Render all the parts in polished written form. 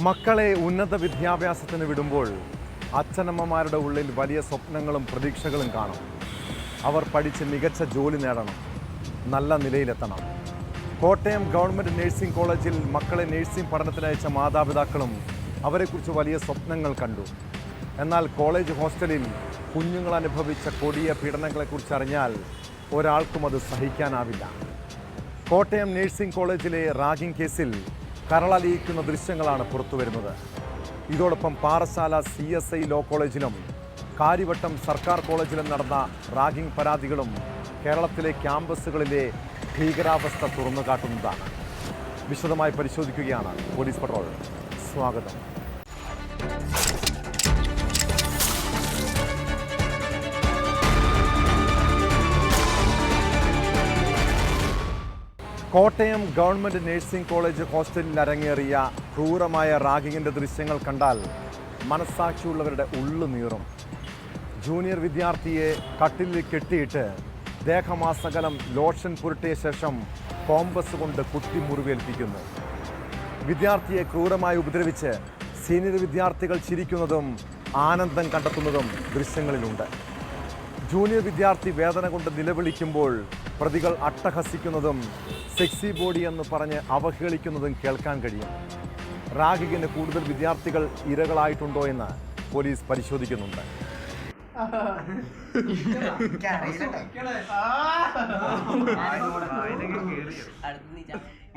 മക്കളെ ഉന്നത വിദ്യാഭ്യാസത്തിന് വിടുമ്പോൾ അച്ഛനമ്മമാരുടെ ഉള്ളിൽ വലിയ സ്വപ്നങ്ങളും പ്രതീക്ഷകളും കാണും. അവർ പഠിച്ച് മികച്ച ജോലി നേടണം, നല്ല നിലയിലെത്തണം. കോട്ടയം ഗവൺമെൻറ് നഴ്സിംഗ് കോളേജിൽ മക്കളെ നഴ്സിംഗ് പഠനത്തിനയച്ച മാതാപിതാക്കളും അവരെക്കുറിച്ച് വലിയ സ്വപ്നങ്ങൾ കണ്ടു. എന്നാൽ കോളേജ് ഹോസ്റ്റലിൽ കുഞ്ഞുങ്ങൾ അനുഭവിച്ച കൊടിയ പീഡനങ്ങളെക്കുറിച്ച് അറിഞ്ഞാൽ ഒരാൾക്കും അത് സഹിക്കാനാവില്ല. കോട്ടയം നഴ്സിംഗ് കോളേജിലെ റാഗിംഗ് കേസിൽ കരളലിയിക്കുന്ന ദൃശ്യങ്ങളാണ് പുറത്തുവരുന്നത്. ഇതോടൊപ്പം പാറശാല CSI ലോ കോളേജിലും കാര്യവട്ടം സർക്കാർ കോളേജിലും നടന്ന റാഗിംഗ് പരാതികളും കേരളത്തിലെ ക്യാമ്പസുകളിലെ ഭീകരാവസ്ഥ തുറന്നു കാട്ടുന്നതാണ്. വിശദമായി പരിശോധിക്കുകയാണ് പോലീസ് പട്രോൾ. സ്വാഗതം. കോട്ടയം ഗവൺമെൻറ് നഴ്സിംഗ് കോളേജ് ഹോസ്റ്റലിൽ അരങ്ങേറിയ ക്രൂരമായ റാഗിങ്ങിൻ്റെ ദൃശ്യങ്ങൾ കണ്ടാൽ മനസ്സാക്ഷിയുള്ളവരുടെ ഉള്ളു നീറും. ജൂനിയർ വിദ്യാർത്ഥിയെ കട്ടിലിൽ കെട്ടിയിട്ട് ദേഹമാസകലം ലോഷൻ പുരട്ടിയ ശേഷം കോമ്പസ് കൊണ്ട് കുത്തി മുറിവേൽപ്പിക്കുന്നു. വിദ്യാർത്ഥിയെ ക്രൂരമായി ഉപദ്രവിച്ച് സീനിയർ വിദ്യാർത്ഥികൾ ചിരിക്കുന്നതും ആനന്ദം കണ്ടെത്തുന്നതും ദൃശ്യങ്ങളിലുണ്ട്. ജൂനിയർ വിദ്യാർത്ഥി വേദന കൊണ്ട് നിലവിളിക്കുമ്പോൾ പ്രതികൾ അട്ടഹസിക്കുന്നതും സെക്സി ബോഡി എന്ന് പറഞ്ഞ് അവഹേളിക്കുന്നതും കേൾക്കാൻ കഴിയും. റാഗിങ്ങിന് കൂടുതൽ വിദ്യാർത്ഥികൾ ഇരകളായിട്ടുണ്ടോ എന്ന് പോലീസ് പരിശോധിക്കുന്നുണ്ട്.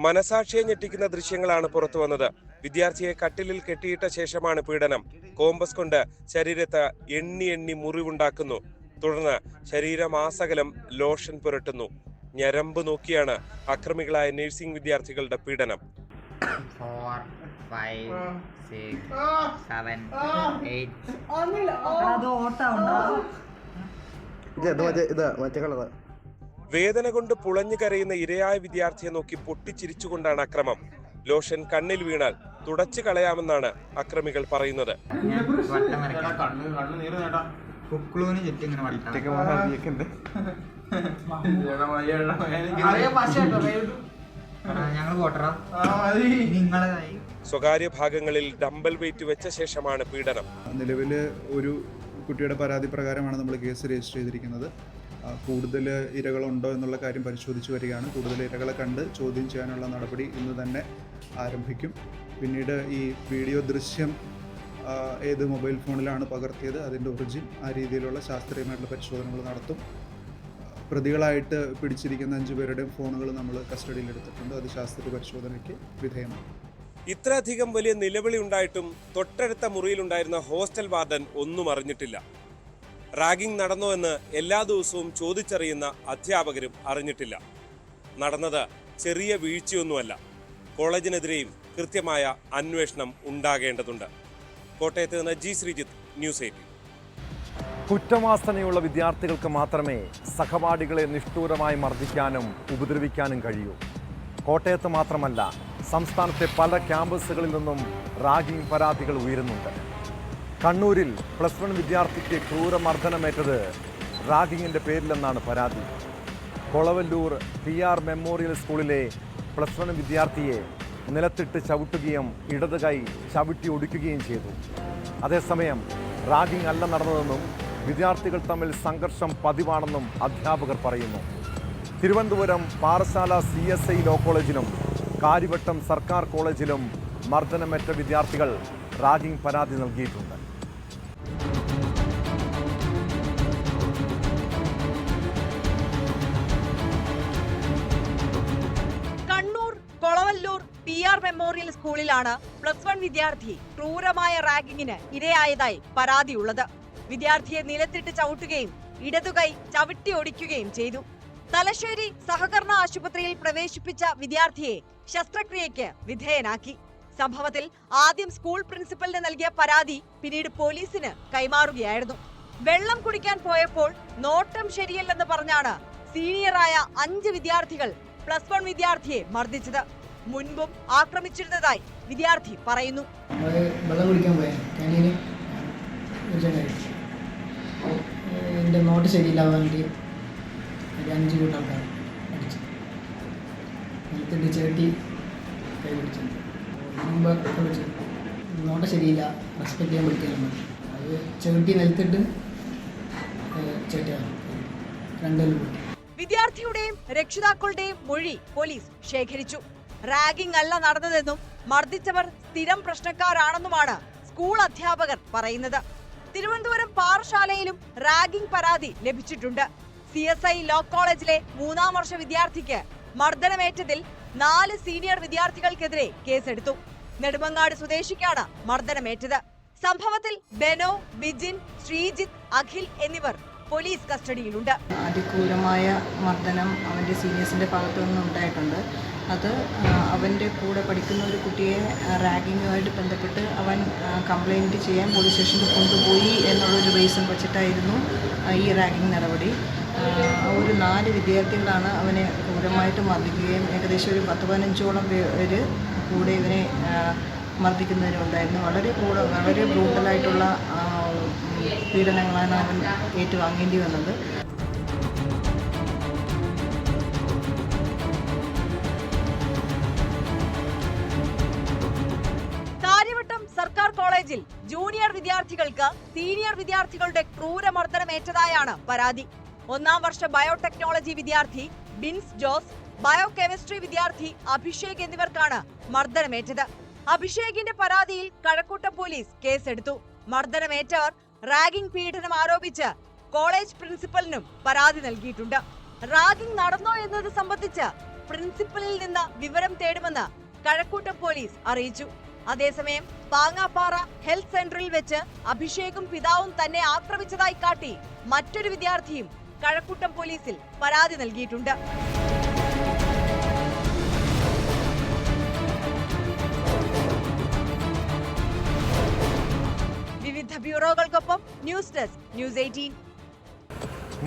മനസാക്ഷിയെ ഞെട്ടിക്കുന്ന ദൃശ്യങ്ങളാണ് പുറത്തു വന്നത്. വിദ്യാർത്ഥിയെ കട്ടിലിൽ കെട്ടിയിട്ട ശേഷമാണ് പീഡനം. കോമ്പസ് കൊണ്ട് ശരീരത്ത് എണ്ണി മുറിവുണ്ടാക്കുന്നു. തുടർന്ന് ശരീരമാസകലം ലോഷൻ പുരട്ടുന്നു. ഞരമ്പ് നോക്കിയാണ് അക്രമികളായ നഴ്സിംഗ് വിദ്യാർത്ഥികളുടെ പീഡനം. 4, 5, 6, 7, 8. വേദന കൊണ്ട് പുളഞ്ഞു കരയുന്ന ഇരയായ വിദ്യാർത്ഥിയെ നോക്കി പൊട്ടിച്ചിരിച്ചുകൊണ്ടാണ് അക്രമം. ലോഷൻ കണ്ണിൽ വീണാൽ തുടച്ചു കളയാമെന്നാണ് അക്രമികൾ പറയുന്നത്. സ്വകാര്യ ഭാഗങ്ങളിൽ ഡംബൽ വെയിറ്റ് വെച്ച ശേഷമാണ് പീഡനം. നിലവിൽ ഒരു കുട്ടിയുടെ പരാതി പ്രകാരമാണ് നമ്മൾ കേസ് രജിസ്റ്റർ ചെയ്തിരിക്കുന്നത്. കൂടുതൽ ഇരകളുണ്ടോ എന്നുള്ള കാര്യം പരിശോധിച്ച് വരികയാണ്. കൂടുതൽ ഇരകളെ കണ്ട് ചോദ്യം ചെയ്യാനുള്ള നടപടി ഇന്ന് തന്നെ ആരംഭിക്കും. പിന്നീട് ഈ വീഡിയോ ദൃശ്യം ഏത് മൊബൈൽ ഫോണിലാണ് പകർത്തിയത്, അതിൻ്റെ ഒറിജിൻ, ആ രീതിയിലുള്ള ശാസ്ത്രീയമായിട്ടുള്ള പരിശോധനകൾ നടത്തും. പ്രതികളായിട്ട് പിടിച്ചിരിക്കുന്ന 5 പേരുടെയും ഫോണുകൾ നമ്മൾ കസ്റ്റഡിയിൽ എടുത്തിട്ടുണ്ട്. അത് ശാസ്ത്രീയ പരിശോധനയ്ക്ക് വിധേയമാണ്. ഇത്രയധികം വലിയ നിലവിളി ഉണ്ടായിട്ടും തൊട്ടടുത്ത മുറിയിലുണ്ടായിരുന്ന ഹോസ്റ്റൽ വാർഡൻ ഒന്നും അറിഞ്ഞിട്ടില്ല. റാഗിംഗ് നടന്നോ എന്ന് എല്ലാ ദിവസവും ചോദിച്ചറിയുന്ന അധ്യാപകരും അറിഞ്ഞിട്ടില്ല. നടന്നത് ചെറിയ വീഴ്ചയൊന്നുമല്ല. കോളേജിനെതിരെയും കൃത്യമായ അന്വേഷണം ഉണ്ടാകേണ്ടതുണ്ട്. കോട്ടയത്ത് നിന്ന് G. ശ്രീജിത്ത്, ന്യൂസ് 18. കുറ്റവാസനയുള്ള വിദ്യാർത്ഥികൾക്ക് മാത്രമേ സഹപാഠികളെ നിഷ്ഠൂരമായി മർദ്ദിക്കാനും ഉപദ്രവിക്കാനും കഴിയൂ. കോട്ടയത്ത് മാത്രമല്ല, സംസ്ഥാനത്തെ പല ക്യാമ്പസുകളിൽ നിന്നും റാഗിംഗ് പരാതികൾ ഉയരുന്നുണ്ട്. കണ്ണൂരിൽ +1 വിദ്യാർത്ഥിക്ക് ക്രൂരമർദ്ദനമേറ്റത് റാഗിങ്ങിൻ്റെ പേരിലെന്നാണ് പരാതി. കൊളവല്ലൂർ PR മെമ്മോറിയൽ സ്കൂളിലെ +1 വിദ്യാർത്ഥിയെ നിലത്തിട്ട് ചവിട്ടുകയും ഇടത് കൈ ചവിട്ടി ഒടിക്കുകയും ചെയ്തു. അതേസമയം റാഗിംഗ് അല്ല നടന്നതെന്നും വിദ്യാർത്ഥികൾ തമ്മിൽ സംഘർഷം പതിവാണെന്നും അധ്യാപകർ പറയുന്നു. തിരുവനന്തപുരം പാറശാല CSI ലോ കോളേജിലും കാര്യവട്ടം സർക്കാർ കോളേജിലും മർദ്ദനമേറ്റ വിദ്യാർത്ഥികൾ റാഗിംഗ് പരാതി നൽകിയിട്ടുണ്ട്. കണ്ണൂർ കൊളവല്ലൂർ PR മെമ്മോറിയൽ സ്കൂളിലാണ് +1 വിദ്യാർത്ഥി ക്രൂരമായ റാഗിങ്ങിന് ഇരയായതായി പരാതിയുള്ളത്. വിദ്യാർത്ഥിയെ നിലത്തിട്ട് ചവിട്ടുകയും ഇടതുകൈ ചവിട്ടി ഒടിക്കുകയും ചെയ്തു. തലശ്ശേരി സഹകരണ ആശുപത്രിയിൽ പ്രവേശിപ്പിച്ച വിദ്യാർത്ഥിയെ ശസ്ത്രക്രിയയ്ക്ക് വിധേയനാക്കി. സംഭവത്തിൽ ആദ്യം സ്കൂൾ പ്രിൻസിപ്പലിന് നൽകിയ പരാതി പിന്നീട് പോലീസിന് കൈമാറുകയായിരുന്നു. വെള്ളം കുടിക്കാൻ പോയപ്പോൾ നോട്ടം ശരിയല്ലെന്ന് പറഞ്ഞാണ് സീനിയറായ 5 വിദ്യാർത്ഥികൾ +1 വിദ്യാർത്ഥിയെ മർദ്ദിച്ചത്. മുൻപും ആക്രമിച്ചിരുന്നതായി വിദ്യാർത്ഥി പറയുന്നു. വെള്ളം കുടിക്കാൻ പോയ എൻ്റെ നോട്ട് ശരിയില്ലാവാൻ വേണ്ടി 5 കൂട്ടാൾക്കാർ അടിച്ചു. നിലത്തിട്ട് ചേട്ടി കൈ പിടിച്ചു. മുമ്പ് വിളിച്ചു നോട്ട ശരിയില്ല, റെസ്പെക്ട് ചെയ്യാൻ പഠിക്കാറുണ്ട്. അത് ചെവിട്ടി നിലത്തിട്ട് ചേട്ടിയാണ് രണ്ടുപേരും പോയി. വിദ്യാർത്ഥിയുടെയും രക്ഷിതാക്കളുടെയും മൊഴി പോലീസ് ശേഖരിച്ചു. റാഗിംഗ് അല്ല നടന്നതെന്നും മർദ്ദിച്ചവർ സ്ഥിരം പ്രശ്നക്കാരാണെന്നുമാണ് സ്കൂൾ അധ്യാപകർ പറയുന്നത്. തിരുവനന്തപുരം പാറശാലയിലും റാഗിംഗ് പരാതി ലഭിച്ചിട്ടുണ്ട്. CSI ലോ കോളേജിലെ 3ാം വർഷ വിദ്യാർത്ഥിക്ക് മർദ്ദനമേറ്റതിൽ 4 സീനിയർ വിദ്യാർത്ഥികൾക്കെതിരെ കേസെടുത്തു. നെടുമങ്ങാട് സ്വദേശിക്കാണ് മർദ്ദനമേറ്റത്. സംഭവത്തിൽ ബെനോ, ബിജിൻ, ശ്രീജിത്ത്, അഖിൽ എന്നിവർ പോലീസ് കസ്റ്റഡിയിലുണ്ട്. അതിക്രൂരമായ മർദ്ദനം അവൻ്റെ സീനിയേഴ്സിൻ്റെ ഭാഗത്തു നിന്നും ഉണ്ടായിട്ടുണ്ട്. അത് അവൻ്റെ കൂടെ പഠിക്കുന്ന ഒരു കുട്ടിയെ റാഗിങ്ങുമായിട്ട് ബന്ധപ്പെട്ട് അവൻ കംപ്ലൈൻറ്റ് ചെയ്യാൻ പോലീസ് സ്റ്റേഷനിൽ കൊണ്ടുപോയി എന്നുള്ളൊരു റീസൺ വെച്ചിട്ടായിരുന്നു ഈ റാഗിങ് നടപടി. ഒരു 4 വിദ്യാർത്ഥികളാണ് അവനെ ക്രൂരമായിട്ട് മർദ്ദിക്കുകയും ഏകദേശം ഒരു 10-15ഓളം പേര് കൂടെ ഇവനെ മർദ്ദിക്കുന്നതിനുണ്ടായിരുന്നു. വളരെ ബ്രൂട്ടലായിട്ടുള്ള പീഡനങ്ങളാണ് അവൻ ഏറ്റുവാങ്ങേണ്ടി വന്നത്. കാര്യവട്ടം സർക്കാർ കോളേജിൽ ജൂനിയർ വിദ്യാർത്ഥികൾക്ക് സീനിയർ വിദ്യാർത്ഥികളുടെ ക്രൂരമർദ്ദനമേറ്റതായാണ് പരാതി. 1ാം വർഷ ബയോടെക്നോളജി വിദ്യാർത്ഥി ബിൻസ് ജോസ്, ബയോകെമിസ്ട്രി വിദ്യാർത്ഥി അഭിഷേക് എന്നിവർക്കാണ് മർദ്ദനമേറ്റത്. അഭിഷേകിന്റെ പരാതിയിൽ കഴക്കൂട്ടം പോലീസ് കേസെടുത്തു. മർദ്ദനമേറ്റവർ റാഗിംഗ് പീഡനം ആരോപിച്ച് കോളേജ് പ്രിൻസിപ്പലിനും പരാതി നൽകിയിട്ടുണ്ട്. റാഗിംഗ് നടന്നോ എന്നത് സംബന്ധിച്ച് പ്രിൻസിപ്പലിൽ നിന്ന് വിവരം തേടുമെന്ന് കഴക്കൂട്ടം പോലീസ് അറിയിച്ചു. അതേസമയം പാങ്ങാപ്പാറ ഹെൽത്ത് സെന്ററിൽ വെച്ച് അഭിഷേകും പിതാവും തന്നെ ആക്രമിച്ചതായി കാട്ടി മറ്റൊരു വിദ്യാർത്ഥിയും കഴക്കൂട്ടം പോലീസിൽ പരാതി നൽകിയിട്ടുണ്ട്. വിവിധ ബ്യൂറോകൾക്കൊപ്പം ന്യൂസ് ഡെസ്ക് ന്യൂസ് 18.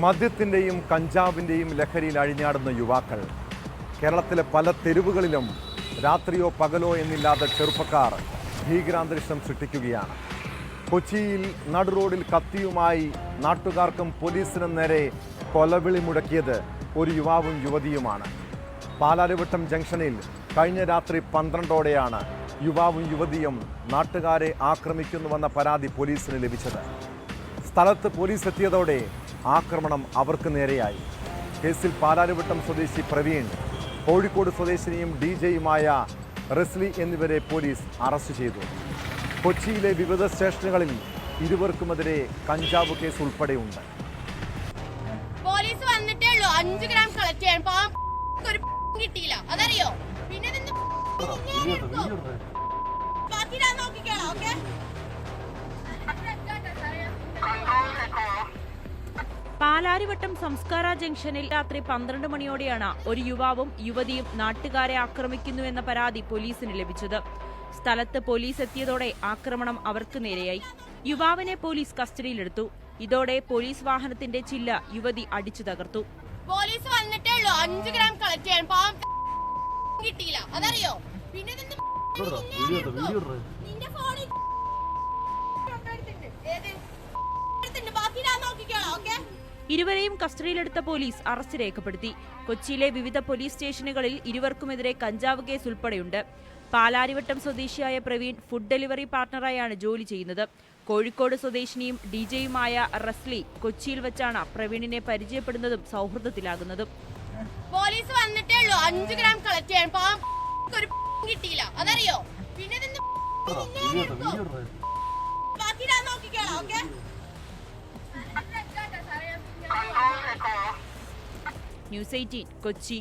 മദ്യത്തിൻ്റെയും കഞ്ചാവിൻ്റെയും ലഹരിയിൽ അഴിഞ്ഞാടുന്ന യുവാക്കൾ. കേരളത്തിലെ പല തെരുവുകളിലും രാത്രിയോ പകലോ എന്നില്ലാതെ ചെറുപ്പക്കാർ ഭീകരാന്തരീക്ഷം സൃഷ്ടിക്കുകയാണ്. കൊച്ചിയിൽ നടുറോഡിൽ കത്തിയുമായി നാട്ടുകാർക്കും പോലീസിനും നേരെ കൊലവിളി മുഴക്കിയത് ഒരു യുവാവും യുവതിയുമാണ്. പാലാരിവട്ടം ജംഗ്ഷനിൽ കഴിഞ്ഞ രാത്രി 12ഓടെയാണ് യുവാവും യുവതിയും നാട്ടുകാരെ ആക്രമിക്കുന്നുവെന്ന പരാതി പോലീസിന് ലഭിച്ചത്. സ്ഥലത്ത് പോലീസ് എത്തിയതോടെ ആക്രമണം അവർക്ക് നേരെയായി. കേസിൽ പാലാരിവട്ടം സ്വദേശി പ്രവീൺ, കോഴിക്കോട് സ്വദേശിനിയും DJ-യുമായ റസ്ലി എന്നിവരെ പോലീസ് അറസ്റ്റ് ചെയ്തു. കൊച്ചിയിലെ വിവിധ സ്റ്റേഷനുകളിൽ ഇരുവർക്കുമെതിരെ കഞ്ചാവ് കേസ് ഉൾപ്പെടെയുണ്ട്. പോലീസ് വന്നിട്ടേ ഉള്ളൂ 5 ഗ്രാം കളക്ട് ചെയ്യാൻ. ഒരു കിട്ടിയില്ല, അതറിയോ? പിന്നെ പാലാരിവട്ടം സംസ്കാര ജംഗ്ഷനിൽ രാത്രി 12 മണിയോടെയാണ് ഒരു യുവാവും യുവതിയും നാട്ടുകാരെ ആക്രമിക്കുന്നുവെന്ന പരാതി പോലീസിന് ലഭിച്ചത്. സ്ഥലത്ത് പോലീസ് എത്തിയതോടെ ആക്രമണം അവർക്ക് നേരെയായി. യുവാവിനെ പോലീസ് കസ്റ്റഡിയിലെടുത്തു. ഇതോടെ പോലീസ് വാഹനത്തിന്റെ ചില്ല യുവതി അടിച്ചു തകർത്തു. പോലീസ് വന്നിട്ടേ ഉള്ളൂ 5 ഗ്രാം കളക്ട് ചെയ്യാൻ. കിട്ടിയില്ല, അതറിയോ? പിന്നെ നിന്റെ ഫോണിൽ ബാക്കി ഞാൻ നോക്കിക്കോളാം. ഓക്കെ. ഇരുവരെയും കസ്റ്റഡിയിലെടുത്ത പോലീസ് അറസ്റ്റ് രേഖപ്പെടുത്തി. കൊച്ചിയിലെ വിവിധ പോലീസ് സ്റ്റേഷനുകളിൽ ഇരുവർക്കുമെതിരെ കഞ്ചാവ് കേസ് ഉൾപ്പെടെയുണ്ട്. പാലാരിവട്ടം സ്വദേശിയായ പ്രവീൺ ഫുഡ് ഡെലിവറി പാർട്ണറായാണ് ജോലി ചെയ്യുന്നത്. കോഴിക്കോട് സ്വദേശിനിയും DJ-യുമായ റസ്ലി കൊച്ചിയിൽ വെച്ചാണ് പ്രവീണിനെ പരിചയപ്പെടുന്നതും സൗഹൃദത്തിലാകുന്നതും. പോലീസ് വന്നിട്ടേ ഉള്ളൂ 5 ഗ്രാം കളക്ട് ചെയ്യാൻ. ഒരു കിട്ടിയില്ല, അതറിയോ? പിന്നെ ബാക്കി ഞാൻ നോക്കിക്കോളാം. ഓക്കെ. ന്യൂസ് 18 കൊച്ചി.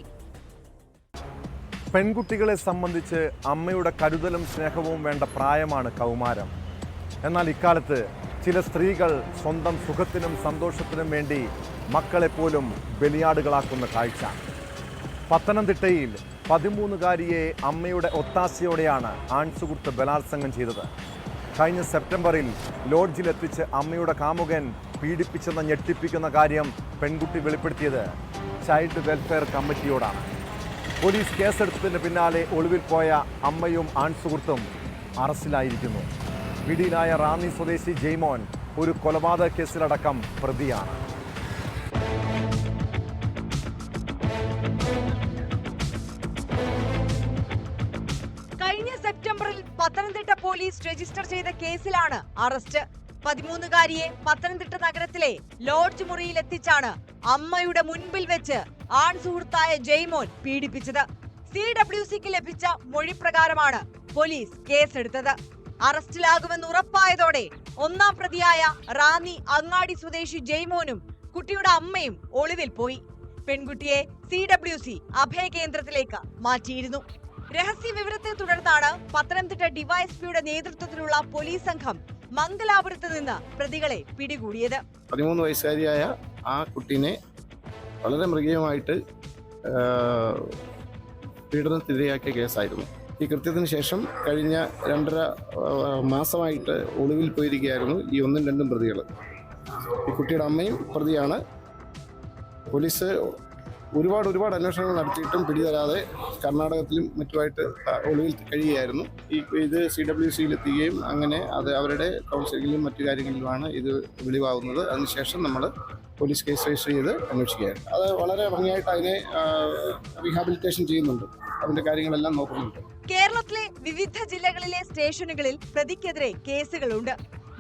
പെൺകുട്ടികളെ സംബന്ധിച്ച് അമ്മയുടെ കരുതലും സ്നേഹവും വേണ്ട പ്രായമാണ് കൗമാരം. എന്നാൽ ഇക്കാലത്ത് ചില സ്ത്രീകൾ സ്വന്തം സുഖത്തിനും സന്തോഷത്തിനും വേണ്ടി മക്കളെപ്പോലും ബലിയാടുകളാക്കുന്ന കാഴ്ച. പത്തനംതിട്ടയിൽ 13-കാരിയെ അമ്മയുടെ ഒത്താശയോടെയാണ് ആൺസുഹൃത്ത് ബലാത്സംഗം ചെയ്തത്. കഴിഞ്ഞ സെപ്റ്റംബറിൽ ലോഡ്ജിലെത്തിച്ച് അമ്മയുടെ കാമുകൻ പീഡിപ്പിച്ചെന്ന ഞെട്ടിപ്പിക്കുന്ന കാര്യം പെൺകുട്ടി വെളിപ്പെടുത്തിയത് ചൈൽഡ് വെൽഫെയർ കമ്മിറ്റിയോടാണ്. പോലീസ് കേസെടുത്തതിന് പിന്നാലെ ഒളിവിൽ പോയ അമ്മയും ആൺസുഹൃത്തും അറസ്റ്റിലായിരിക്കുന്നു. പിടിയിലായ റാന്നി സ്വദേശി ജെയ്മോൻ ഒരു കൊലപാതക കേസിലടക്കം പ്രതിയാണ്. കഴിഞ്ഞ സെപ്റ്റംബറിൽ പത്തനംതിട്ട പോലീസ് രജിസ്റ്റർ ചെയ്ത കേസിലാണ് അറസ്റ്റ്. 13-കാരിയെ പത്തനംതിട്ട നഗരത്തിലെ ലോഡ്ജ് മുറിയിൽ എത്തിച്ചാണ് അമ്മയുടെ മുൻപിൽ വെച്ച് ആൺ സുഹൃത്തായ ജയ്മോൻ പീഡിപ്പിച്ചത്. CWCക്ക് ലഭിച്ച മൊഴിപ്രകാരമാണ് പോലീസ് കേസെടുത്തത്. അറസ്റ്റിലാകുമെന്ന് ഉറപ്പായതോടെ ഒന്നാം പ്രതിയായ റാന്നി അങ്ങാടി സ്വദേശി ജയ്മോനും കുട്ടിയുടെ അമ്മയും ഒളിവിൽ പോയി. പെൺകുട്ടിയെ CWC അഭയകേന്ദ്രത്തിലേക്ക് മാറ്റിയിരുന്നു. രഹസ്യ വിവരത്തെ തുടർന്നാണ് പത്തനംതിട്ട ഡിവൈഎസ്പിയുടെ നേതൃത്വത്തിലുള്ള പോലീസ് സംഘം മംഗലാപുരത്ത് നിന്ന് പ്രതികളെ പിടികൂടിയത്. 13 വയസ്സുകാരിയായ ആ കുട്ടീനെ വളരെ മൃഗീയമായിട്ട് പീഡനത്തിനിരയാക്കിയ കേസായിരുന്നു. ഈ കൃത്യത്തിന് ശേഷം കഴിഞ്ഞ 2.5 മാസമായിട്ട് ഒളിവിൽ പോയിരിക്കുകയായിരുന്നു ഈ 1ഉം 2ഉം പ്രതികൾ. ഈ കുട്ടിയുടെ അമ്മയും പ്രതിയാണ്. പോലീസ് ഒരുപാട് അന്വേഷണങ്ങൾ നടത്തിയിട്ടും പിടിതരാതെ കർണാടകത്തിലും മറ്റുമായിട്ട് ഒളിവിൽ കഴിയുകയായിരുന്നു. ഇത് CWCയിലെത്തുകയും അങ്ങനെ അത് അവരുടെ കൗൺസിലിലും മറ്റു കാര്യങ്ങളിലുമാണ് ഇത് വെളിവാകുന്നത്. അതിനുശേഷം നമ്മൾ പോലീസ് കേസ് രജിസ്റ്റർ ചെയ്ത് അന്വേഷിക്കുകയായിരുന്നു. അത് വളരെ ഭംഗിയായിട്ട് അതിനെ റീഹാബിലിറ്റേഷൻ ചെയ്യുന്നുണ്ട്. അതിന്റെ കാര്യങ്ങളെല്ലാം നോക്കുന്നുണ്ട്. കേരളത്തിലെ വിവിധ ജില്ലകളിലെ സ്റ്റേഷനുകളിൽ പ്രതിക്കെതിരെ കേസുകളുണ്ട്.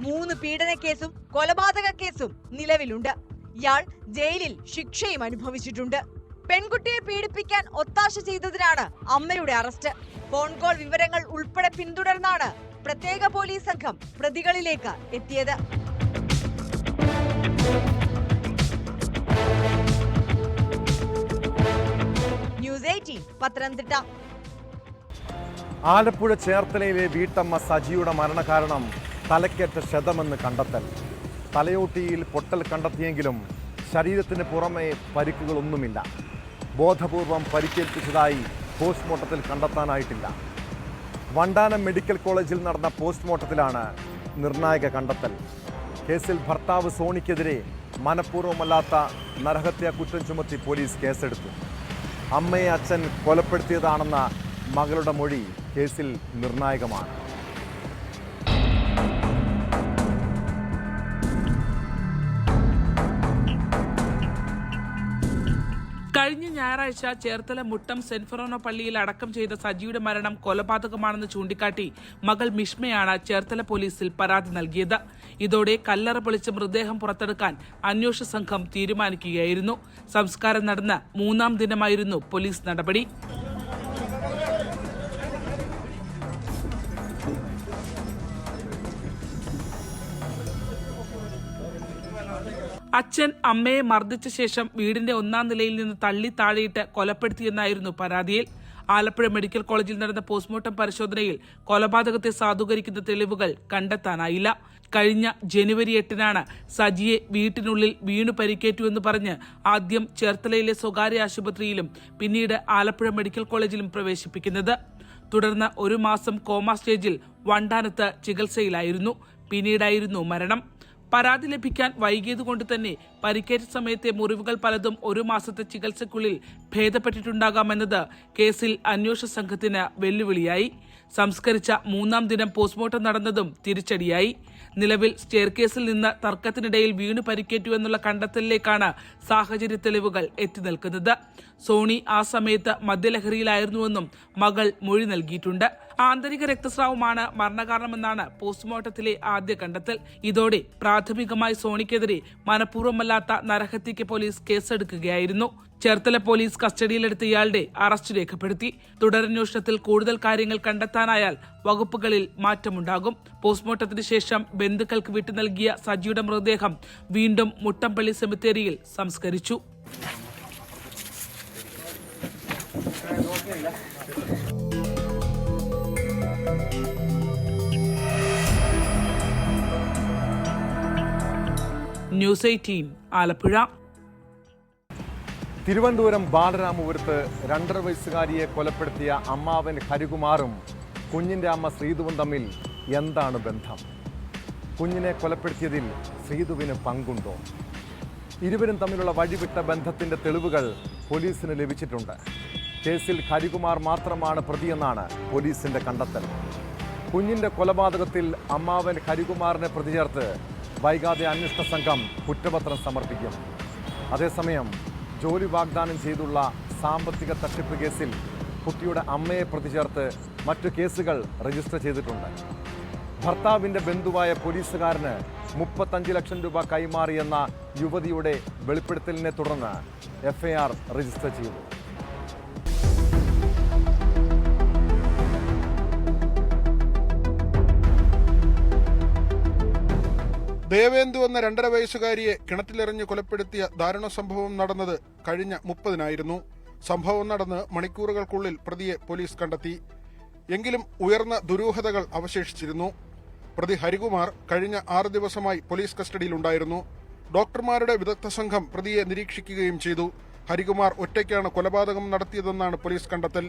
3 പീഡന കേസും കൊലപാതക കേസും നിലവിലുണ്ട്. ഇയാൾ ജയിലിൽ ശിക്ഷയും അനുഭവിച്ചിട്ടുണ്ട്. പെൺകുട്ടിയെ പീഡിപ്പിക്കാൻ ഒത്താശ ചെയ്തതിനാണ് അമ്മയുടെ അറസ്റ്റ്. ഫോൺ കോൾ വിവരങ്ങൾ ഉൾപ്പെടെ പിന്തുടർന്നാണ് പ്രത്യേക പോലീസ് സംഘം പ്രതികളിലേക്ക് എത്തിയത്. ന്യൂസ് 18 പത്തനംതിട്ട. ആലപ്പുഴ ചേർത്തലയിലെ വീട്ടമ്മ സജിയുടെ മരണകാരണം തലക്കേറ്റ ക്ഷതമെന്ന് കണ്ടെത്തൽ. തലയോട്ടിയിൽ പൊട്ടൽ കണ്ടെത്തിയെങ്കിലും ശരീരത്തിന് പുറമെ പരിക്കുകളൊന്നുമില്ല. ബോധപൂർവം പരിക്കേൽപ്പിച്ചതായി പോസ്റ്റ്മോർട്ടത്തിൽ കണ്ടെത്താനായിട്ടില്ല. വണ്ടാനം മെഡിക്കൽ കോളേജിൽ നടന്ന പോസ്റ്റ്മോർട്ടത്തിലാണ് നിർണായക കണ്ടെത്തൽ. കേസിൽ ഭർത്താവ് സോണിക്കെതിരെ മനഃപൂർവ്വമല്ലാത്ത നരഹത്യാ കുറ്റം ചുമത്തി പോലീസ് കേസെടുത്തു. അമ്മയെ അച്ഛൻ കൊലപ്പെടുത്തിയതാണെന്ന മകളുടെ മൊഴി കേസിൽ നിർണായകമാണ്. കഴിഞ്ഞ ഞായറാഴ്ച ചേർത്തല മുട്ടം സെന്റ് ഫെറോന പള്ളിയിൽ അടക്കം ചെയ്ത സജിയുടെ മരണം കൊലപാതകമാണെന്ന് ചൂണ്ടിക്കാട്ടി മകൾ മിഷ്മയാണ് ചേർത്തല പോലീസിൽ പരാതി നൽകിയത്. ഇതോടെ കല്ലറ പൊളിച്ച് മൃതദേഹം പുറത്തെടുക്കാൻ അന്വേഷണ സംഘം തീരുമാനിക്കുകയായിരുന്നു. സംസ്കാരം നടന്ന 3ാം ദിനമായിരുന്നു പോലീസ് നടപടി. അച്ഛൻ അമ്മയെ മർദ്ദിച്ച ശേഷം വീടിന്റെ 1ാം നിലയിൽ നിന്ന് തള്ളി താഴെയിട്ട് കൊലപ്പെടുത്തിയെന്നായിരുന്നു പരാതിയിൽ. ആലപ്പുഴ മെഡിക്കൽ കോളേജിൽ നടന്ന പോസ്റ്റ്മോർട്ടം പരിശോധനയിൽ കൊലപാതകത്തെ സാധൂകരിക്കുന്ന തെളിവുകൾ കണ്ടെത്താനായില്ല. കഴിഞ്ഞ ജനുവരി 8-നാണ് സജിയെ വീട്ടിനുള്ളിൽ വീണു പരിക്കേറ്റുവെന്ന് പറഞ്ഞ് ആദ്യം ചേർത്തലയിലെ സ്വകാര്യ ആശുപത്രിയിലും പിന്നീട് ആലപ്പുഴ മെഡിക്കൽ കോളേജിലും പ്രവേശിപ്പിക്കുന്നത്. തുടർന്ന് 1 മാസം കോമ സ്റ്റേജിൽ വണ്ടാനത്ത് ചികിത്സയിലായിരുന്നു. പിന്നീടായിരുന്നു മരണം. പരാതി ലഭിക്കാൻ വൈകിയതുകൊണ്ട് തന്നെ പരിക്കേറ്റ സമയത്തെ മുറിവുകൾ പലതും 1 മാസത്തെ ചികിത്സയ്ക്കുള്ളിൽ ഭേദപ്പെട്ടിട്ടുണ്ടാകാമെന്നത് കേസിൽ അന്വേഷണ സംഘത്തിന് വെല്ലുവിളിയായി. സംസ്കരിച്ച 3ാം ദിനം പോസ്റ്റ്മോർട്ടം നടന്നതും തിരിച്ചടിയായി. നിലവിൽ സ്റ്റെയർകേസിൽ നിന്ന് തർക്കത്തിനിടയിൽ വീണു പരിക്കേറ്റുവെന്നുള്ള കണ്ടെത്തലിലേക്കാണ് സാഹചര്യ തെളിവുകൾ എത്തി നിൽക്കുന്നത്. സോണി ആ സമയത്ത് മദ്യലഹരിയിലായിരുന്നുവെന്നും മകൾ മൊഴി നൽകിയിട്ടുണ്ട്. ആന്തരിക രക്തസ്രാവമാണ് മരണകാരണമെന്നാണ് പോസ്റ്റ്മോർട്ടത്തിലെ ആദ്യ കണ്ടെത്തൽ. ഇതോടെ പ്രാഥമികമായി സോണിക്കെതിരെ മനഃപൂർവ്വമല്ലാത്ത നരഹത്യയ്ക്ക് പോലീസ് കേസെടുക്കുകയായിരുന്നു. ചേർത്തല പോലീസ് കസ്റ്റഡിയിലെടുത്ത ഇയാളുടെ അറസ്റ്റ് രേഖപ്പെടുത്തി. തുടരന്വേഷണത്തിൽ കൂടുതൽ കാര്യങ്ങൾ കണ്ടെത്താനായാൽ വകുപ്പുകളിൽ മാറ്റമുണ്ടാകും. പോസ്റ്റ്മോർട്ടത്തിന് ശേഷം ബന്ധുക്കൾക്ക് വിട്ടു നൽകിയ സജിയുടെ മൃതദേഹം വീണ്ടും മുട്ടംപള്ളി സെമിത്തേരിയിൽ സംസ്കരിച്ചു. ന്യൂസ് 18 ആലപ്പുഴ. തിരുവനന്തപുരം ബാലരാമപുരത്ത് 2.5 വയസ്സുകാരിയെ കൊലപ്പെടുത്തിയ അമ്മാവൻ ഹരികുമാറും കുഞ്ഞിൻ്റെ അമ്മ ശ്രീതുവും തമ്മിൽ എന്താണ് ബന്ധം? കുഞ്ഞിനെ കൊലപ്പെടുത്തിയതിൽ ശ്രീതുവിന് പങ്കുണ്ടോ? ഇരുവരും തമ്മിലുള്ള വഴിവിട്ട ബന്ധത്തിൻ്റെ തെളിവുകൾ പോലീസിന് ലഭിച്ചിട്ടുണ്ട്. കേസിൽ ഹരികുമാർ മാത്രമാണ് പ്രതിയെന്നാണ് പോലീസിൻ്റെ കണ്ടെത്തൽ. കുഞ്ഞിൻ്റെ കൊലപാതകത്തിൽ അമ്മാവൻ ഹരികുമാറിനെ പ്രതി ചേർത്ത് വൈകാതെ അന്വേഷണ സംഘം കുറ്റപത്രം സമർപ്പിക്കും. അതേസമയം ജോലി വാഗ്ദാനം ചെയ്തുള്ള സാമ്പത്തിക തട്ടിപ്പ് കേസിൽ കുട്ടിയുടെ അമ്മയെ പ്രതി ചേർത്ത് മറ്റു കേസുകൾ രജിസ്റ്റർ ചെയ്തിട്ടുണ്ട്. ഭർത്താവിൻ്റെ ബന്ധുവായ പോലീസുകാരന് 35 ലക്ഷം രൂപ കൈമാറിയെന്ന യുവതിയുടെ വെളിപ്പെടുത്തലിനെ തുടർന്ന് FIR രജിസ്റ്റർ ചെയ്തു. ദേവേന്ദു എന്ന 2.5 വയസ്സുകാരിയെ കിണറ്റിലെറിഞ്ഞ് കൊലപ്പെടുത്തിയ ദാരുണ സംഭവം നടന്നത് കഴിഞ്ഞ 30-നായിരുന്നു. സംഭവം നടന്ന് മണിക്കൂറുകൾക്കുള്ളിൽ പ്രതിയെ പോലീസ് കണ്ടെത്തി. എങ്കിലും ഉയർന്ന ദുരൂഹതകൾ അവശേഷിച്ചിരുന്നു. പ്രതി ഹരികുമാർ കഴിഞ്ഞ 6 ദിവസമായി പോലീസ് കസ്റ്റഡിയിലുണ്ടായിരുന്നു. ഡോക്ടർമാരുടെ വിദഗ്ധ സംഘം പ്രതിയെ നിരീക്ഷിക്കുകയും ചെയ്തു. ഹരികുമാർ ഒറ്റയ്ക്കാണ് കൊലപാതകം നടത്തിയതെന്നാണ് പോലീസ് കണ്ടെത്തൽ.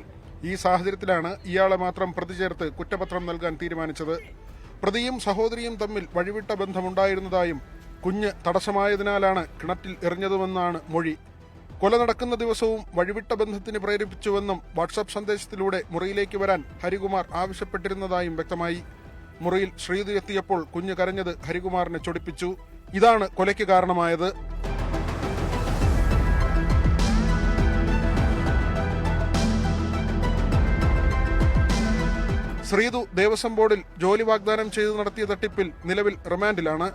ഈ സാഹചര്യത്തിലാണ് ഇയാളെ മാത്രം പ്രതി ചേർത്ത് കുറ്റപത്രം നൽകാൻ തീരുമാനിച്ചത്. പ്രതിയും സഹോദരിയും തമ്മിൽ വഴിവിട്ട ബന്ധമുണ്ടായിരുന്നതായും കുഞ്ഞ് തടസ്സമായതിനാലാണ് കിണറ്റിൽ എറിഞ്ഞതുമെന്നാണ് മൊഴി. കൊല നടക്കുന്ന ദിവസവും വഴിവിട്ട ബന്ധത്തിന് പ്രേരിപ്പിച്ചുവെന്നും വാട്സാപ്പ് സന്ദേശത്തിലൂടെ മുറിയിലേക്ക് വരാൻ ഹരികുമാർ ആവശ്യപ്പെട്ടിരുന്നതായും വ്യക്തമായി. മുറിയിൽ ശ്രീതു എത്തിയപ്പോൾ കുഞ്ഞ് കരഞ്ഞത് ഹരികുമാറിനെ ചൊടിപ്പിച്ചു. ഇതാണ് കൊലയ്ക്ക് കാരണമായത്. ശ്രീതു ദേവസ്വം ബോർഡിൽ ജോലി വാഗ്ദാനം ചെയ്തു നടത്തിയ തട്ടിപ്പിൽ നിലവിൽ റിമാൻഡിലാണ്.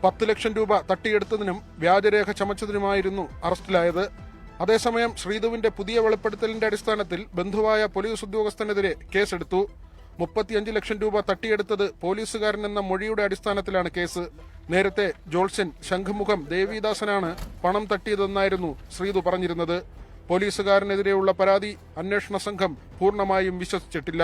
10 ലക്ഷം രൂപ തട്ടിയെടുത്തതിനും വ്യാജരേഖ ചമച്ചതിനുമായിരുന്നു അറസ്റ്റിലായത്. അതേസമയം ശ്രീതുവിന്റെ പുതിയ വെളിപ്പെടുത്തലിന്റെ അടിസ്ഥാനത്തിൽ ബന്ധുവായ പോലീസ് ഉദ്യോഗസ്ഥനെതിരെ കേസെടുത്തു. 35 ലക്ഷം രൂപ തട്ടിയെടുത്തത് പോലീസുകാരനെന്ന മൊഴിയുടെ അടിസ്ഥാനത്തിലാണ് കേസ്. നേരത്തെ ജോൾസൻ ശംഖുമുഖം ദേവിദാസനാണ് പണം തട്ടിയതെന്നായിരുന്നു ശ്രീതു പറഞ്ഞിരുന്നത്. പോലീസുകാരനെതിരെയുള്ള പരാതി അന്വേഷണ സംഘം പൂർണ്ണമായും വിശ്വസിച്ചിട്ടില്ല.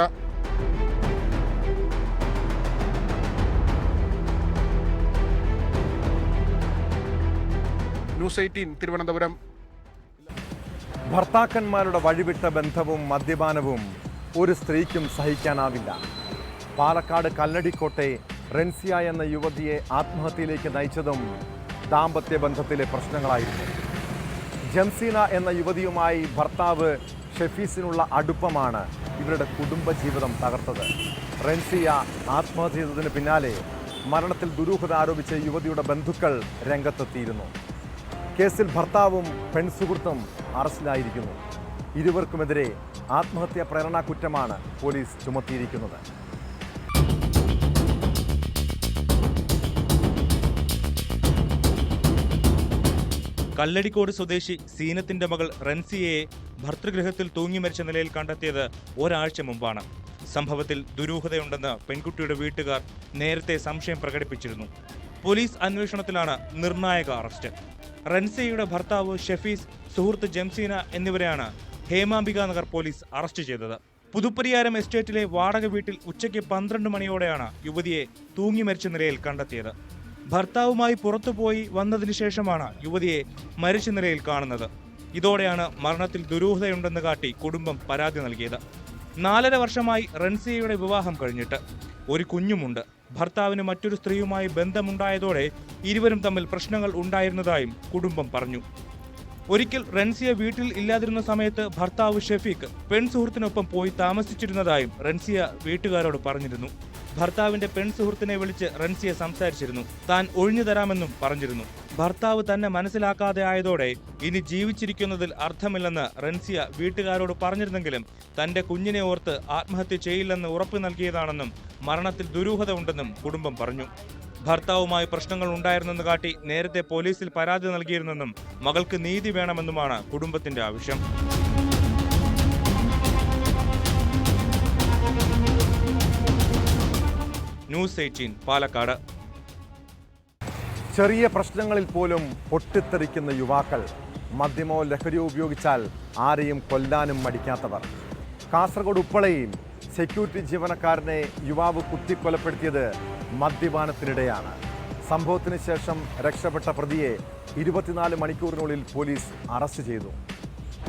ന്യൂസ് 18 തിരുവനന്തപുരം. ഭർത്താക്കന്മാരുടെ വഴിവിട്ട ബന്ധവും മദ്യപാനവും ഒരു സ്ത്രീക്കും സഹിക്കാനാവില്ല. പാലക്കാട് കല്ലടിക്കോട്ടെ റെൻസിയ എന്ന യുവതിയെ ആത്മഹത്യയിലേക്ക് നയിച്ചതും ദാമ്പത്യ ബന്ധത്തിലെ പ്രശ്നങ്ങളായിരുന്നു. ജംസീന എന്ന യുവതിയുമായി ഭർത്താവ് ഷെഫീസിനുള്ള അടുപ്പമാണ് ഇവരുടെ കുടുംബജീവിതം തകർത്തത്. റെൻസിയ ആത്മഹത്യ ചെയ്തതിന് പിന്നാലെ മരണത്തിൽ ദുരൂഹത ആരോപിച്ച് യുവതിയുടെ ബന്ധുക്കൾ രംഗത്തെത്തിയിരുന്നു. കേസിൽ ഭർത്താവും പെൺസുഹൃത്തും അറസ്റ്റിലായിരിക്കുന്നു. ഇരുവർക്കുമെതിരെ ആത്മഹത്യാ പ്രേരണാ കുറ്റമാണ് പോലീസ് ചുമത്തിയിരിക്കുന്നത്. കല്ലടിക്കോട് സ്വദേശി സീനത്തിന്റെ മകൾ റൻസിയയെ ഭർതൃഗൃഹത്തിൽ തൂങ്ങി മരിച്ച നിലയിൽ കണ്ടെത്തിയത് ഒരാഴ്ച മുമ്പാണ്. സംഭവത്തിൽ ദുരൂഹതയുണ്ടെന്ന് പെൺകുട്ടിയുടെ വീട്ടുകാർ നേരത്തെ സംശയം പ്രകടിപ്പിച്ചിരുന്നു. പോലീസ് അന്വേഷണത്തിലാണ് നിർണായക അറസ്റ്റ്. റൻസിയയുടെ ഭർത്താവ് ഷെഫീസ്, സുഹൃത്ത് ജംസീന എന്നിവരെയാണ് ഹേമാംബിക നഗർ പോലീസ് അറസ്റ്റ് ചെയ്തത്. പുതുപ്പരിയാരം എസ്റ്റേറ്റിലെ വാടക വീട്ടിൽ ഉച്ചയ്ക്ക് 12 മണിയോടെയാണ് യുവതിയെ തൂങ്ങി മരിച്ച നിലയിൽ കണ്ടെത്തിയത്. ഭർത്താവുമായി പുറത്തുപോയി വന്നതിന് ശേഷമാണ് യുവതിയെ മരിച്ച നിലയിൽ കാണുന്നത്. ഇതോടെയാണ് മരണത്തിൽ ദുരൂഹതയുണ്ടെന്ന് കാട്ടി കുടുംബം പരാതി നൽകിയത്. 4.5 വർഷമായി റൻസിയയുടെ വിവാഹം കഴിഞ്ഞിട്ട് ഒരു കുഞ്ഞുമുണ്ട്. ഭർത്താവിന് മറ്റൊരു സ്ത്രീയുമായി ബന്ധമുണ്ടായതോടെ ഇരുവരും തമ്മിൽ പ്രശ്നങ്ങൾ ഉണ്ടായിരുന്നതായും കുടുംബം പറഞ്ഞു. ഒരിക്കൽ റൻസിയ വീട്ടിൽ ഇല്ലാതിരുന്ന സമയത്ത് ഭർത്താവ് ഷെഫീഖ് പെൺസുഹൃത്തിനൊപ്പം പോയി താമസിച്ചിരുന്നതായും റൻസിയ വീട്ടുകാരോട് പറഞ്ഞിരുന്നു. ഭർത്താവിന്റെ പെൺസുഹൃത്തിനെ വിളിച്ച് റൻസിയ സംസാരിച്ചിരുന്നു. താൻ ഒഴിഞ്ഞു തരാമെന്നും പറഞ്ഞിരുന്നു. ഭർത്താവ് തന്നെ മനസ്സിലാക്കാതെ ആയതോടെ ഇനി ജീവിച്ചിരിക്കുന്നതിൽ അർത്ഥമില്ലെന്ന് റൻസിയ വീട്ടുകാരോട് പറഞ്ഞിരുന്നെങ്കിലും തന്റെ കുഞ്ഞിനെ ഓർത്ത് ആത്മഹത്യ ചെയ്യില്ലെന്ന് ഉറപ്പു നൽകിയതാണെന്നും മരണത്തിൽ ദുരൂഹത ഉണ്ടെന്നും കുടുംബം പറഞ്ഞു. ഭർത്താവുമായി പ്രശ്നങ്ങൾ ഉണ്ടായിരുന്നെന്ന് കാട്ടി നേരത്തെ പോലീസിൽ പരാതി നൽകിയിരുന്നെന്നും മകൾക്ക് നീതി വേണമെന്നുമാണ് കുടുംബത്തിന്റെ ആവശ്യം. ന്യൂസ് 18 പാലക്കാട്. ചെറിയ പ്രശ്നങ്ങളിൽ പോലും പൊട്ടിത്തെറിക്കുന്ന യുവാക്കൾ, മദ്യമോ ലഹരിയോ ഉപയോഗിച്ചാൽ ആരെയും കൊല്ലാനും മടിക്കാത്തവർ. കാസർഗോഡ് ഉപ്പളയിൽ സെക്യൂരിറ്റി ജീവനക്കാരനെ യുവാവ് കുത്തിക്കൊലപ്പെടുത്തിയത് മദ്യപാനത്തിനിടെയാണ്. സംഭവത്തിന് ശേഷം രക്ഷപ്പെട്ട പ്രതിയെ 24 മണിക്കൂറിനുള്ളിൽ പോലീസ് അറസ്റ്റ് ചെയ്തു.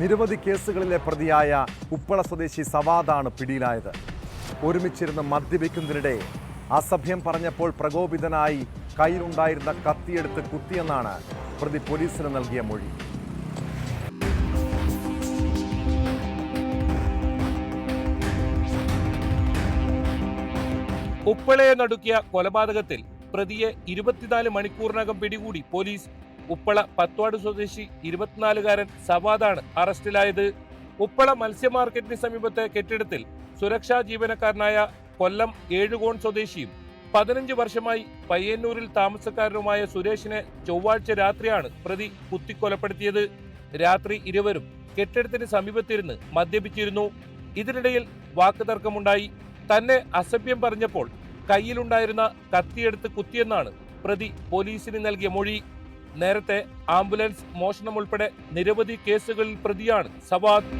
നിരവധി കേസുകളിലെ പ്രതിയായ ഉപ്പള സ്വദേശി സവാദാണ് പിടിയിലായത്. ഒരുമിച്ചിരുന്ന് മദ്യപിക്കുന്നതിനിടെ അസഭ്യം പറഞ്ഞപ്പോൾ പ്രകോപിതനായി കയ്യിലുണ്ടായിരുന്ന കത്തിയെടുത്ത് കുത്തിയെന്നാണ് പ്രതി പോലീസിന് നൽകിയ മൊഴി. ഉപ്പളയെ നടുക്കിയ കൊലപാതകത്തിൽ പ്രതിയെ 24 മണിക്കൂറിനകം പിടികൂടി പോലീസ്. ഉപ്പള പത്വാട് സ്വദേശി 24-കാരൻ സവാദാണ് അറസ്റ്റിലായത്. ഉപ്പള മത്സ്യ മാർക്കറ്റിന് സമീപത്തെ കെട്ടിടത്തിൽ സുരക്ഷാ ജീവനക്കാരനായ കൊല്ലം ഏഴുകോൺ സ്വദേശിയും 15 വർഷമായി പയ്യന്നൂരിൽ താമസക്കാരനുമായ സുരേഷിനെ ചൊവ്വാഴ്ച രാത്രിയാണ് പ്രതി കുത്തിക്കൊലപ്പെടുത്തിയത്. രാത്രി ഇരുവരും കെട്ടിടത്തിന് സമീപത്തിരുന്ന് മദ്യപിച്ചിരുന്നു. ഇതിനിടയിൽ വാക്കുതർക്കമുണ്ടായി. തന്നെ അസഭ്യം പറഞ്ഞപ്പോൾ കയ്യിലുണ്ടായിരുന്ന കത്തിയെടുത്ത് കുത്തിയെന്നാണ് പ്രതി പോലീസിന് നൽകിയ മൊഴി. നേരത്തെ ആംബുലൻസ് മോഷണം ഉൾപ്പെടെ നിരവധി കേസുകളിൽ പ്രതിയാണ് സവാദ്.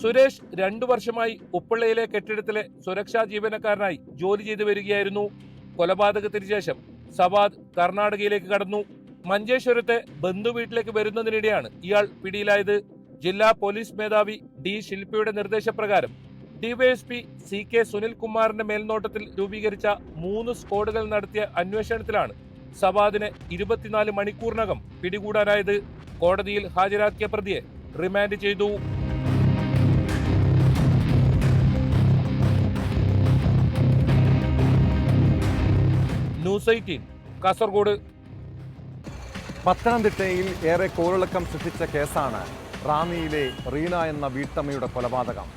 സുരേഷ് 2 വർഷമായി ഉപ്പള്ളയിലെ കെട്ടിടത്തിലെ സുരക്ഷാ ജീവനക്കാരനായി ജോലി ചെയ്തു വരികയായിരുന്നു. കൊലപാതകത്തിന് ശേഷം സവാദ് കർണാടകയിലേക്ക് കടന്നു. മഞ്ചേശ്വരത്തെ ബന്ധുവീട്ടിലേക്ക് വരുന്നതിനിടെയാണ് ഇയാൾ പിടിയിലായത്. ജില്ലാ പോലീസ് മേധാവി ഡി ശില്പിയുടെ നിർദ്ദേശപ്രകാരം ഡിവൈഎസ്പി CK സുനിൽകുമാറിന്റെ മേൽനോട്ടത്തിൽ രൂപീകരിച്ച 3 സ്ക്വാഡുകൾ നടത്തിയ അന്വേഷണത്തിലാണ് സവാദിനെ 24 മണിക്കൂറിനകം പിടികൂടാനായത്. കോടതിയിൽ ഹാജരാക്കിയ പ്രതിയെ റിമാൻഡ് ചെയ്തു. ന്യൂസ് 18 കാസർഗോഡ്. പത്തനംതിട്ടയിൽ ഏറെ കോളിളക്കം സൃഷ്ടിച്ച കേസാണ് റാന്നിയിലെ റീന എന്ന വീട്ടമ്മയുടെ കൊലപാതകം.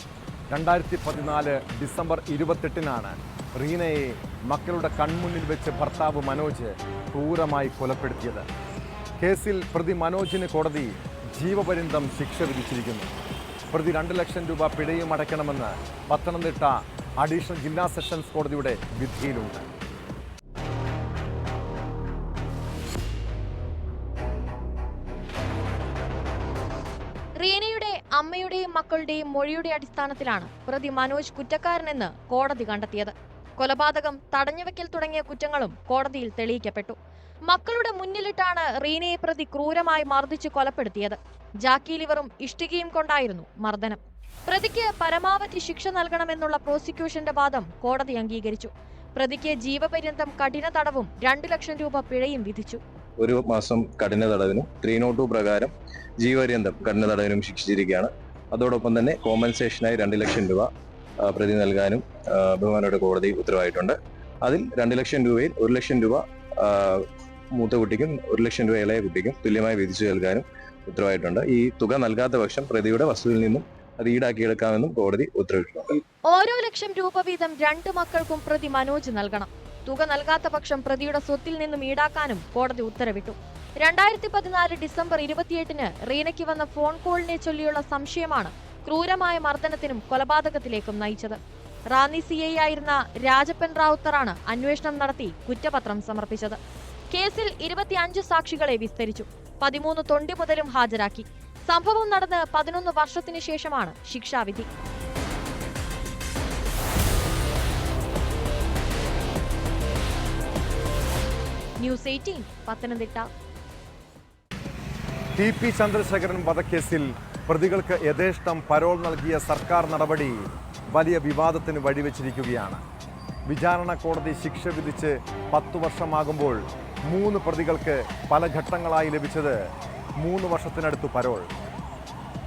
2014 ഡിസംബർ 28-നാണ് റീനയെ മക്കളുടെ കൺമുന്നിൽ വെച്ച് ഭർത്താവ് മനോജ് ക്രൂരമായി കൊലപ്പെടുത്തിയത്. കേസിൽ പ്രതി മനോജിന് കോടതി ജീവപര്യന്തം ശിക്ഷ വിധിച്ചിരിക്കുന്നു. പ്രതി 2 ലക്ഷം രൂപ പിഴയും അടയ്ക്കണമെന്ന് പത്തനംതിട്ട അഡീഷണൽ ജില്ലാ സെഷൻസ് കോടതിയുടെ വിധിയിലുണ്ട്. റീനയുടെ അമ്മയുടെയും മക്കളുടെയും മൊഴിയുടെ അടിസ്ഥാനത്തിലാണ് പ്രതി മനോജ് കുറ്റക്കാരനെന്ന് കോടതി കണ്ടെത്തിയത്. കൊലപാതകം, തടഞ്ഞുവെക്കൽ തുടങ്ങിയ കുറ്റങ്ങളും കോടതിയിൽ തെളിയിക്കപ്പെട്ടു. മക്കളുടെ മുന്നിലിട്ടാണ് റീനയെ പ്രതി ക്രൂരമായി മർദ്ദിച്ച് കൊലപ്പെടുത്തിയത്. ജാക്കി ലിവറും ഇഷ്ടികയും കൊണ്ടായിരുന്നു മർദ്ദനം. പ്രതിക്ക് പരമാവധി ശിക്ഷ നൽകണമെന്നുള്ള പ്രോസിക്യൂഷന്റെ വാദം കോടതി അംഗീകരിച്ചു. പ്രതിക്ക് ജീവപര്യന്തം കഠിന തടവും 2 ലക്ഷം രൂപ പിഴയും വിധിച്ചു. 1 മാസം കഠിന തടവിനും 302 പ്രകാരം ജീവപര്യന്തം കഠിന തടവിനും ശിക്ഷിച്ചിരിക്കുകയാണ്. അതോടൊപ്പം തന്നെ കോമ്പൻസേഷനായി 2 ലക്ഷം രൂപ പ്രതി നൽകാനും ബഹുമാനയുടെ കോടതി ഉത്തരവായിട്ടുണ്ട്. അതിൽ 2 ലക്ഷം രൂപയിൽ 1 ലക്ഷം രൂപ മൂത്ത കുട്ടിക്കും 1 ലക്ഷം രൂപ ഇളയ കുട്ടിക്കും തുല്യമായി വിധിച്ചു നൽകാനും ഉത്തരവായിട്ടുണ്ട്. ഈ തുക നൽകാത്ത പക്ഷം പ്രതിയുടെ വസ്തുവിൽ നിന്നും അത് ഈടാക്കിയെടുക്കാമെന്നും കോടതി ഉത്തരവിട്ടിട്ടുണ്ട്. ഓരോ ലക്ഷം രൂപ വീതം 2 മക്കൾക്കും പ്രതി മനോജ് നൽകണം. തുക നൽകാത്ത പക്ഷം പ്രതിയുടെ സ്വത്തിൽ നിന്നും ഈടാക്കാനും കോടതി ഉത്തരവിട്ടു. 2014 ഡിസംബർ 28-ന് റീനയ്ക്ക് വന്ന ഫോൺ കോളിനെ ചൊല്ലിയുള്ള സംശയമാണ് ക്രൂരമായ മർദ്ദനത്തിനും കൊലപാതകത്തിലേക്കും നയിച്ചത്. റാന്നി CI ആയിരുന്ന രാജപ്പൻ റാവുത്തറാണ് അന്വേഷണം നടത്തി കുറ്റപത്രം സമർപ്പിച്ചത്. കേസിൽ 25 സാക്ഷികളെ വിസ്തരിച്ചു. 13 തൊണ്ടി മുതലും ഹാജരാക്കി. സംഭവം നടന്ന് 11 വർഷത്തിനു ശേഷമാണ് ശിക്ഷാവിധി. ന്യൂസ് 18 പത്തനംതിട്ട. TP ചന്ദ്രശേഖരൻ വധക്കേസിൽ പ്രതികൾക്ക് യഥേഷ്ടം പരോൾ നൽകിയ സർക്കാർ നടപടി വലിയ വിവാദത്തിന് വഴിവെച്ചിരിക്കുകയാണ്. വിചാരണ കോടതി ശിക്ഷ വിധിച്ച് 10 വർഷമാകുമ്പോൾ 3 പ്രതികൾക്ക് പല ഘട്ടങ്ങളായി ലഭിച്ചത് 3 വർഷത്തിനടുത്ത് പരോൾ.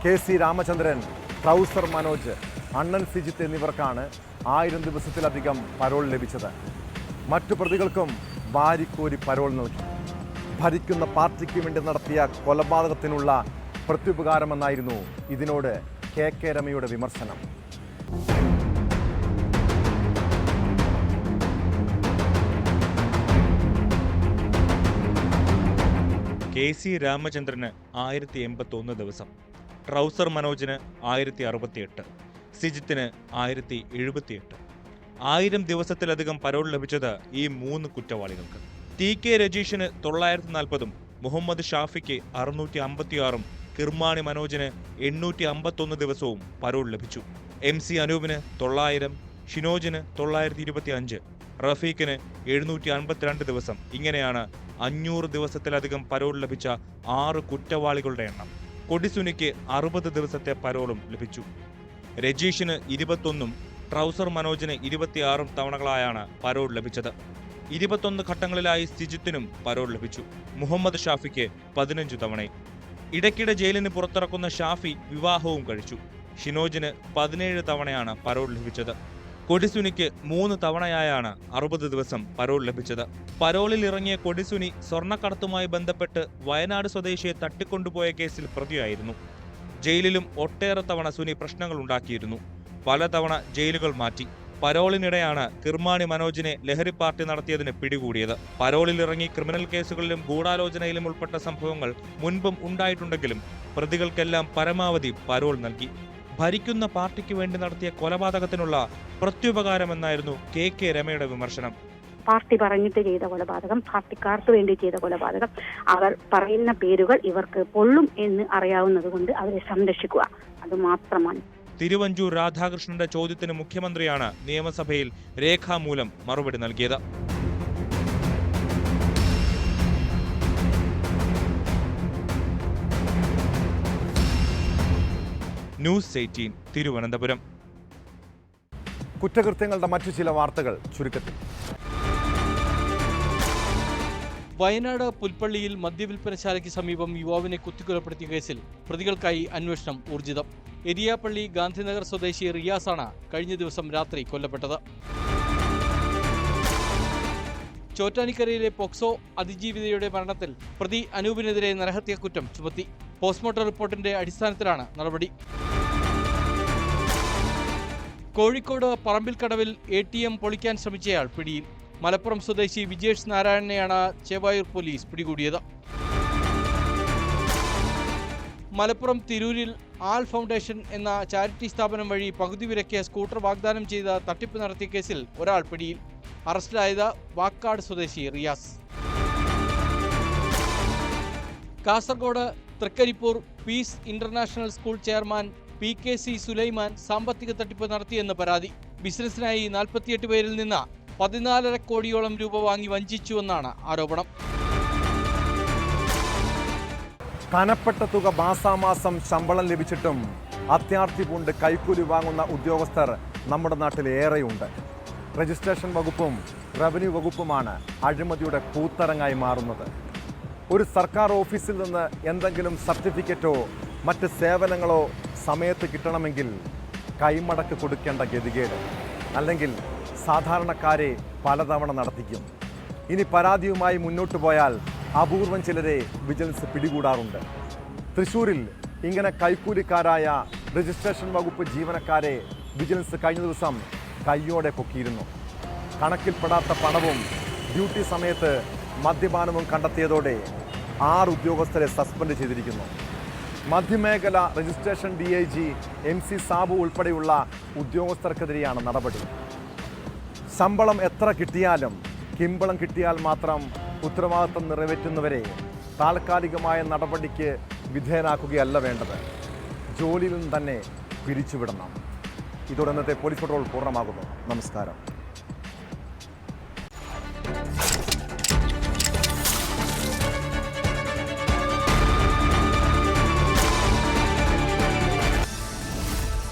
KC രാമചന്ദ്രൻ, ട്രൗസർ മനോജ്, അണ്ണൻ സിജിത്ത് എന്നിവർക്കാണ് 1000 ദിവസത്തിലധികം പരോൾ ലഭിച്ചത്. മറ്റു പ്രതികൾക്കും വാരിക്കോരി പരോൾ നൽകി. ഭരിക്കുന്ന പാർട്ടിക്ക് വേണ്ടി നടത്തിയ കൊലപാതകത്തിനുള്ള പ്രത്യുപകാരമെന്നായിരുന്നു ഇതിനോട് KK രമയുടെ വിമർശനം. KC രാമചന്ദ്രന് 1081 ദിവസം, ട്രൗസർ മനോജിന് 1068, സിജിത്തിന് 1078. 1000 ദിവസത്തിലധികം പരോൾ ലഭിച്ചത് ഈ 3 കുറ്റവാളികൾക്ക്. TK രജീഷിന് 940, മുഹമ്മദ് ഷാഫിക്ക് 656, കിർമാണി മനോജിന് 851 ദിവസവും പരോൾ ലഭിച്ചു. MC അനൂപിന് 900, ഷിനോജിന് 925, റഫീഖിന് 752 ദിവസം. ഇങ്ങനെയാണ് 500 ദിവസത്തിലധികം പരോൾ ലഭിച്ച 6 കുറ്റവാളികളുടെ എണ്ണം. കൊടിസുനിക്ക് 60 ദിവസത്തെ പരോളും ലഭിച്ചു. രജീഷിന് 21, ട്രൗസർ മനോജിന് 26 തവണകളായാണ് പരോൾ ലഭിച്ചത്. 21 ഘട്ടങ്ങളിലായി സിജിത്തിനും പരോൾ ലഭിച്ചു. മുഹമ്മദ് ഷാഫിക്ക് 15 തവണയും. ഇടയ്ക്കിടെ ജയിലിന് പുറത്തിറക്കുന്ന ഷാഫി വിവാഹവും കഴിച്ചു. ഷിനോജിന് 17 തവണയാണ് പരോൾ ലഭിച്ചത്. കൊടിസുനിക്ക് 3 തവണയായാണ് 60 ദിവസം പരോൾ ലഭിച്ചത്. പരോളിൽ ഇറങ്ങിയ കൊടിസുനി സ്വർണ്ണക്കടത്തുമായി ബന്ധപ്പെട്ട് വയനാട് സ്വദേശിയെ തട്ടിക്കൊണ്ടുപോയ കേസിൽ പ്രതിയായിരുന്നു. ജയിലിലും ഒട്ടേറെ തവണ സുനി പ്രശ്നങ്ങൾ ഉണ്ടാക്കിയിരുന്നു. പലതവണ ജയിലുകൾ മാറ്റി. പരോളിനിടെയാണ് കിർമാണി മനോജിനെ ലഹരി പാർട്ടി നടത്തിയതിന് പിടികൂടിയത്. പരോളിൽ ഇറങ്ങി ക്രിമിനൽ കേസുകളിലും ഗൂഢാലോചനയിലും ഉൾപ്പെട്ട സംഭവങ്ങൾ മുൻപും ഉണ്ടായിട്ടുണ്ടെങ്കിലും പ്രതികൾക്കെല്ലാം പരമാവധി പരോൾ നൽകി. ഭരിക്കുന്ന പാർട്ടിക്ക് വേണ്ടി നടത്തിയ കൊലപാതകത്തിനുള്ള പ്രത്യുപകാരമെന്നായിരുന്നു കെ രമയുടെ വിമർശനം. പാർട്ടി പറഞ്ഞിട്ട് ചെയ്ത കൊലപാതകം, പാർട്ടിക്കാർക്ക് വേണ്ടി ചെയ്ത കൊലപാതകം, അവർ പറയുന്ന പേരുകൾ ഇവർക്ക് പൊള്ളും എന്ന് അറിയാവുന്നത് കൊണ്ട് അവരെ സംരക്ഷിക്കുക, അതുമാത്രമാണ്. തിരുവഞ്ചൂർ രാധാകൃഷ്ണന്റെ ചോദ്യത്തിന് മുഖ്യമന്ത്രിയാണ് നിയമസഭയിൽ രേഖാമൂലം മറുപടി നൽകിയത്. ന്യൂസ് 18 തിരുവനന്തപുരം. കുറ്റകൃത്യങ്ങളുടെ മറ്റു ചില വാർത്തകൾ ചുരുക്കത്തിൽ. വയനാട് പുൽപ്പള്ളിയിൽ മദ്യവിൽപ്പനശാലയ്ക്ക് സമീപം യുവാവിനെ കുത്തിക്കൊലപ്പെടുത്തിയ കേസിൽ പ്രതികൾക്കായി അന്വേഷണം ഊർജിതം. എരിയാപ്പള്ളി ഗാന്ധിനഗർ സ്വദേശി റിയാസാണ് കഴിഞ്ഞ ദിവസം രാത്രി കൊല്ലപ്പെട്ടത്. ചോറ്റാനിക്കരയിലെ പോക്സോ അതിജീവിതയുടെ മരണത്തിൽ പ്രതി അനൂപിനെതിരെ നരഹത്യാക്കുറ്റം ചുമത്തി. പോസ്റ്റ്മോർട്ടം റിപ്പോർട്ടിന്റെ അടിസ്ഥാനത്തിലാണ് നടപടി. കോഴിക്കോട് പറമ്പിൽക്കടവിൽ ATM പൊളിക്കാൻ ശ്രമിച്ചയാൾ പിടിയിൽ. മലപ്പുറം സ്വദേശി വിജേഷ് നാരായണനെയാണ് ചേവായൂർ പോലീസ് പിടികൂടിയത്. മലപ്പുറം തിരൂരിൽ ആൽ ഫൗണ്ടേഷൻ എന്ന ചാരിറ്റി സ്ഥാപനം വഴി പകുതി വിലയ്ക്ക് സ്കൂട്ടർ വാഗ്ദാനം ചെയ്ത് തട്ടിപ്പ് നടത്തിയ കേസിൽ ഒരാൾ പിടിയിൽ. അറസ്റ്റിലായത് വാക്കാട് സ്വദേശി Riyas. Kasaragod Trikaripur peace international school chairman PKC Sulaiman സാമ്പത്തിക തട്ടിപ്പ് നടത്തിയെന്ന് പരാതി. ബിസിനസിനായി 48 പേരിൽ നിന്ന് 14.5 കോടിയോളം രൂപ വാങ്ങി വഞ്ചിച്ചുവെന്നാണ് ആരോപണം. കനപ്പെട്ട തുക മാസാമാസം ശമ്പളം ലഭിച്ചിട്ടും അത്യാർത്തി പൂണ്ട് കൈക്കൂലി വാങ്ങുന്ന ഉദ്യോഗസ്ഥർ നമ്മുടെ നാട്ടിൽ ഏറെയുണ്ട്. രജിസ്ട്രേഷൻ വകുപ്പും റവന്യൂ വകുപ്പുമാണ് അഴിമതിയുടെ കൂത്തരങ്ങായി മാറുന്നത്. ഒരു സർക്കാർ ഓഫീസിൽ നിന്ന് എന്തെങ്കിലും സർട്ടിഫിക്കറ്റോ മറ്റ് സേവനങ്ങളോ സമയത്ത് കിട്ടണമെങ്കിൽ കൈമടക്ക് കൊടുക്കേണ്ട ഗതികേട്, അല്ലെങ്കിൽ സാധാരണക്കാരെ പലതവണ നടത്തിക്കും. ഇനി പരാതിയുമായി മുന്നോട്ട് പോയാൽ അപൂർവം ചിലരെ വിജിലൻസ് പിടികൂടാറുണ്ട്. തൃശ്ശൂരിൽ ഇങ്ങനെ കൈക്കൂലിക്കാരായ രജിസ്ട്രേഷൻ വകുപ്പ് ജീവനക്കാരെ വിജിലൻസ് കഴിഞ്ഞ ദിവസം കയ്യോടെ പൊക്കിയിരുന്നു. കണക്കിൽപ്പെടാത്ത പണവും ഡ്യൂട്ടി സമയത്ത് മദ്യപാനവും കണ്ടെത്തിയതോടെ 6 ഉദ്യോഗസ്ഥരെ സസ്പെൻഡ് ചെയ്തിരിക്കുന്നു. മധ്യമേഖല രജിസ്ട്രേഷൻ DIG MC സാബു ഉൾപ്പെടെയുള്ള ഉദ്യോഗസ്ഥർക്കെതിരെയാണ് നടപടി. ശമ്പളം എത്ര കിട്ടിയാലും കിമ്പളം കിട്ടിയാൽ മാത്രം ഉത്തരവാദിത്തം നിറവേറ്റുന്നവരെ താൽക്കാലികമായ നടപടിക്ക് വിധേയനാക്കുകയല്ല വേണ്ടത്, ജോലിയിൽ നിന്ന് തന്നെ പിരിച്ചുവിടണം. ഇതോടെ ഇന്നത്തെ പോലീസ് പട്രോൾ പൂർണ്ണമാകുന്നു. നമസ്കാരം.